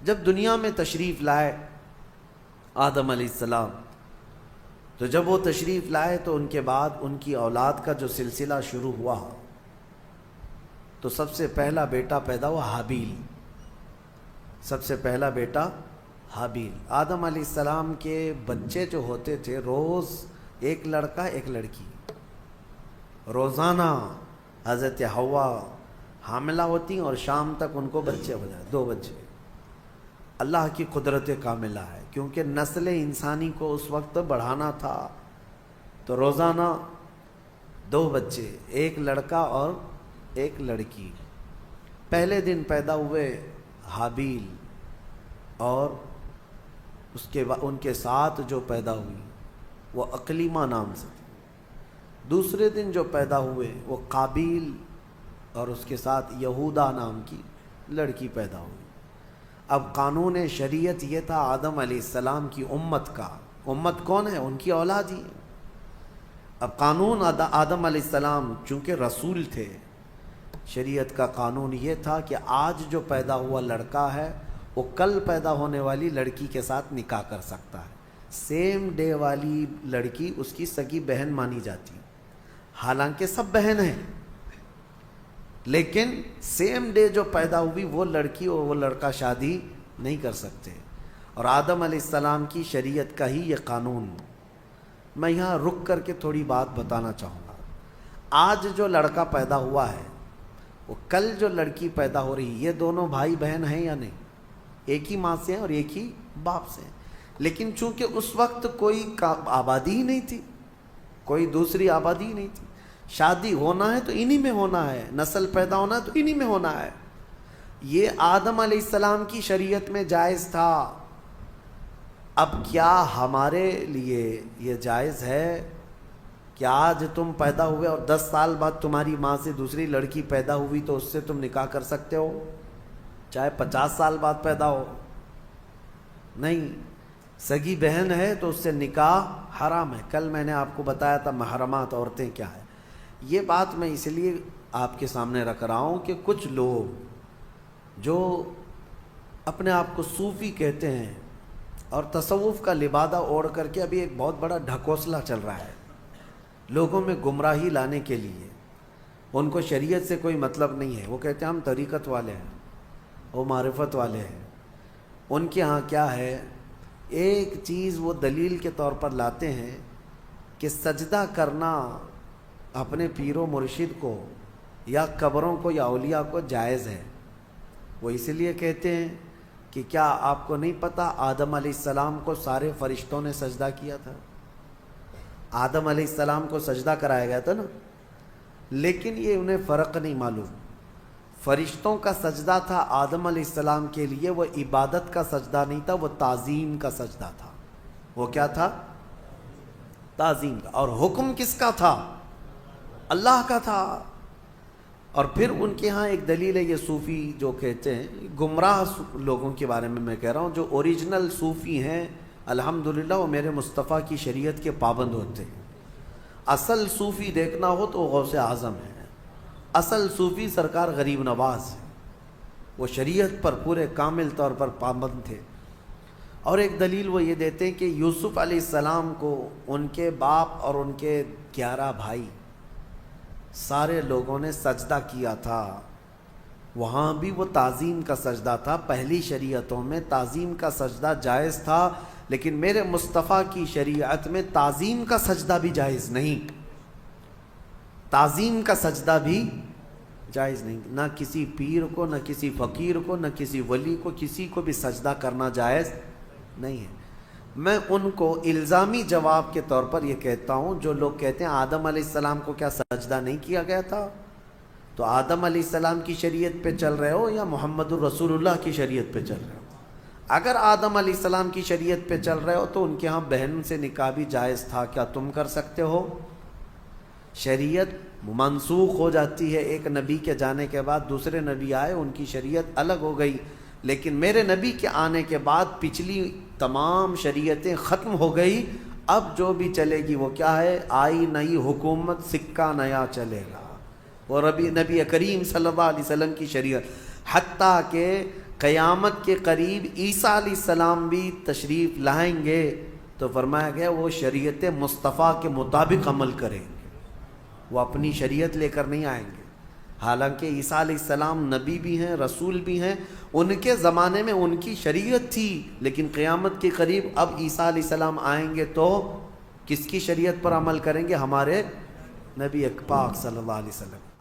جب دنیا میں تشریف لائے آدم علیہ السلام، تو جب وہ تشریف لائے تو ان کے بعد ان کی اولاد کا جو سلسلہ شروع ہوا، تو سب سے پہلا بیٹا پیدا ہوا حابیل، سب سے پہلا بیٹا حابیل۔ آدم علیہ السلام کے بچے جو ہوتے تھے، روز ایک لڑکا ایک لڑکی، روزانہ حضرت حوا حاملہ ہوتی اور شام تک ان کو بچے ہو جائے، 2 بچے۔ اللہ کی قدرت کاملہ ہے، کیونکہ نسل انسانی کو اس وقت بڑھانا تھا، تو روزانہ 2 بچے، ایک لڑکا اور ایک لڑکی۔ پہلے دن پیدا ہوئے حابیل، اور ان کے ساتھ جو پیدا ہوئی وہ اقلیمہ نام سے تھی۔ دوسرے دن جو پیدا ہوئے وہ قابیل، اور اس کے ساتھ یہودا نام کی لڑکی پیدا ہوئی۔ اب قانون شریعت یہ تھا آدم علیہ السلام کی امت کا، امت کون ہے؟ ان کی اولاد ہی۔ اب قانون آدم علیہ السلام چونکہ رسول تھے، شریعت کا قانون یہ تھا کہ آج جو پیدا ہوا لڑکا ہے وہ کل پیدا ہونے والی لڑکی کے ساتھ نکاح کر سکتا ہے۔ سیم ڈے والی لڑکی اس کی سگی بہن مانی جاتی، حالانکہ سب بہن ہیں، لیکن سیم ڈے جو پیدا ہوئی وہ لڑکی اور وہ لڑکا شادی نہیں کر سکتے۔ اور آدم علیہ السلام کی شریعت کا ہی یہ قانون۔ میں یہاں رک کر کے تھوڑی بات بتانا چاہوں گا۔ آج جو لڑکا پیدا ہوا ہے وہ کل جو لڑکی پیدا ہو رہی، یہ دونوں بھائی بہن ہیں یا نہیں؟ ایک ہی ماں سے ہیں اور ایک ہی باپ سے ہیں، لیکن چونکہ اس وقت کوئی آبادی ہی نہیں تھی، کوئی دوسری آبادی ہی نہیں تھی، شادی ہونا ہے تو انہی میں ہونا ہے، نسل پیدا ہونا ہے تو انہی میں ہونا ہے۔ یہ آدم علیہ السلام کی شریعت میں جائز تھا۔ اب کیا ہمارے لیے یہ جائز ہے کہ آج تم پیدا ہوئے اور 10 سال بعد تمہاری ماں سے دوسری لڑکی پیدا ہوئی تو اس سے تم نکاح کر سکتے ہو، چاہے 50 سال بعد پیدا ہو؟ نہیں، سگی بہن ہے تو اس سے نکاح حرام ہے۔ کل میں نے آپ کو بتایا تھا محرمات عورتیں کیا ہے۔ یہ بات میں اس لیے آپ کے سامنے رکھ رہا ہوں کہ کچھ لوگ جو اپنے آپ کو صوفی کہتے ہیں اور تصوف کا لبادہ اوڑھ کر کے ابھی ایک بہت بڑا ڈھکوسلا چل رہا ہے لوگوں میں گمراہی لانے کے لیے، ان کو شریعت سے کوئی مطلب نہیں ہے۔ وہ کہتے ہیں ہم طریقت والے ہیں، وہ معرفت والے ہیں۔ ان کے ہاں کیا ہے، ایک چیز وہ دلیل کے طور پر لاتے ہیں کہ سجدہ کرنا اپنے پیر و مرشد کو یا قبروں کو یا اولیاء کو جائز ہے۔ وہ اس لیے کہتے ہیں کہ کیا آپ کو نہیں پتہ آدم علیہ السلام کو سارے فرشتوں نے سجدہ کیا تھا؟ آدم علیہ السلام کو سجدہ کرایا گیا تھا نا، لیکن یہ انہیں فرق نہیں معلوم۔ فرشتوں کا سجدہ تھا آدم علیہ السلام کے لیے، وہ عبادت کا سجدہ نہیں تھا، وہ تعظیم کا سجدہ تھا۔ وہ کیا تھا؟ تعظیم کا۔ اور حکم کس کا تھا؟ اللہ کا تھا۔ اور پھر ان کے ہاں ایک دلیل ہے، یہ صوفی جو کہتے ہیں، گمراہ لوگوں کے بارے میں کہہ رہا ہوں، جو اوریجنل صوفی ہیں الحمدللہ وہ میرے مصطفیٰ کی شریعت کے پابند ہوتے ہیں۔ اصل صوفی دیکھنا ہو تو غوث اعظم ہے، اصل صوفی سرکار غریب نواز ہے، وہ شریعت پر پورے کامل طور پر پابند تھے۔ اور ایک دلیل وہ یہ دیتے ہیں کہ یوسف علیہ السلام کو ان کے باپ اور ان کے 11 بھائی سارے لوگوں نے سجدہ کیا تھا، وہاں بھی وہ تعظیم کا سجدہ تھا۔ پہلی شریعتوں میں تعظیم کا سجدہ جائز تھا، لیکن میرے مصطفیٰ کی شریعت میں تعظیم کا سجدہ بھی جائز نہیں، تعظیم کا سجدہ بھی جائز نہیں۔ نہ کسی پیر کو، نہ کسی فقیر کو، نہ کسی ولی کو، کسی کو بھی سجدہ کرنا جائز نہیں ہے۔ میں ان کو الزامی جواب کے طور پر یہ کہتا ہوں، جو لوگ کہتے ہیں آدم علیہ السلام کو کیا سجدہ نہیں کیا گیا تھا، تو آدم علیہ السلام کی شریعت پہ چل رہے ہو یا محمد الرسول اللہ کی شریعت پہ چل رہے ہو؟ اگر آدم علیہ السلام کی شریعت پہ چل رہے ہو تو ان کے ہاں بہن سے نکاح بھی جائز تھا، کیا تم کر سکتے ہو؟ شریعت منسوخ ہو جاتی ہے، ایک نبی کے جانے کے بعد دوسرے نبی آئے، ان کی شریعت الگ ہو گئی، لیکن میرے نبی کے آنے کے بعد پچھلی تمام شریعتیں ختم ہو گئی۔ اب جو بھی چلے گی وہ کیا ہے؟ آئی نئی حکومت، سکہ نیا چلے گا، وہ نبی کریم صلی اللہ علیہ وسلم کی شریعت۔ حتیٰ کہ قیامت کے قریب عیسیٰ علیہ السلام بھی تشریف لائیں گے تو فرمایا گیا وہ شریعت مصطفیٰ کے مطابق عمل کریں گے، وہ اپنی شریعت لے کر نہیں آئیں گے۔ حالانکہ عیسیٰ علیہ السلام نبی بھی ہیں، رسول بھی ہیں، ان کے زمانے میں ان کی شریعت تھی، لیکن قیامت کے قریب اب عیسیٰ علیہ السلام آئیں گے تو کس کی شریعت پر عمل کریں گے؟ ہمارے نبی پاک صلی اللہ علیہ وسلم۔